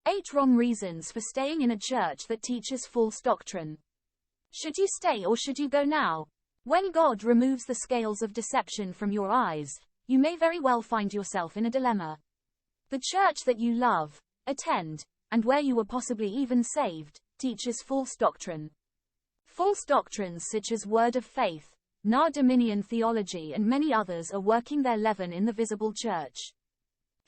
8 wrong reasons for staying in a church that teaches false doctrine. Should you stay or should you go now? When God removes the scales of deception from your eyes, you may very well find yourself in a dilemma. The church that you love, attend, and where you were possibly even saved, teaches false doctrine. False doctrines such as word of faith, dominion theology and many others are working their leaven in the visible church.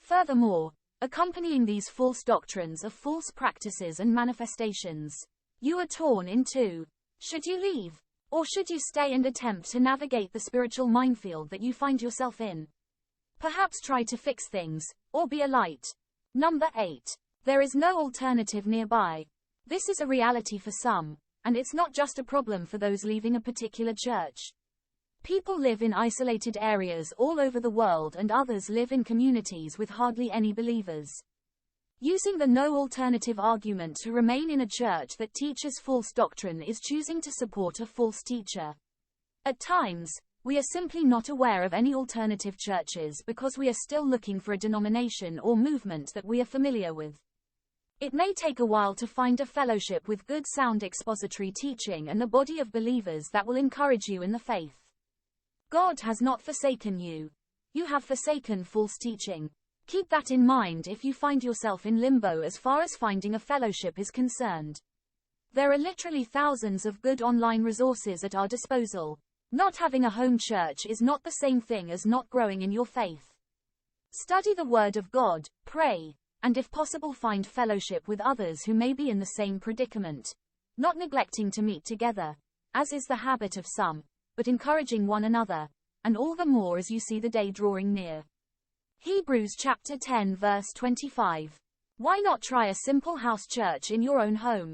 Furthermore, accompanying these false doctrines are false practices and manifestations. You are torn in two. Should you leave? Or should you stay and attempt to navigate the spiritual minefield that you find yourself in? Perhaps try to fix things, or be a light. Number 8. There is no alternative nearby. This is a reality for some, and it's not just a problem for those leaving a particular church. People live in isolated areas all over the world and others live in communities with hardly any believers. Using the no alternative argument to remain in a church that teaches false doctrine is choosing to support a false teacher. At times, we are simply not aware of any alternative churches because we are still looking for a denomination or movement that we are familiar with. It may take a while to find a fellowship with good sound expository teaching and a body of believers that will encourage you in the faith. God has not forsaken you. You have forsaken false teaching. Keep that in mind if you find yourself in limbo as far as finding a fellowship is concerned. There are literally thousands of good online resources at our disposal. Not having a home church is not the same thing as not growing in your faith. Study the Word of God, pray, and if possible find fellowship with others who may be in the same predicament. Not neglecting to meet together, as is the habit of some, but encouraging one another, and all the more as you see the day drawing near. Hebrews chapter 10 verse 25. Why not try a simple house church in your own home?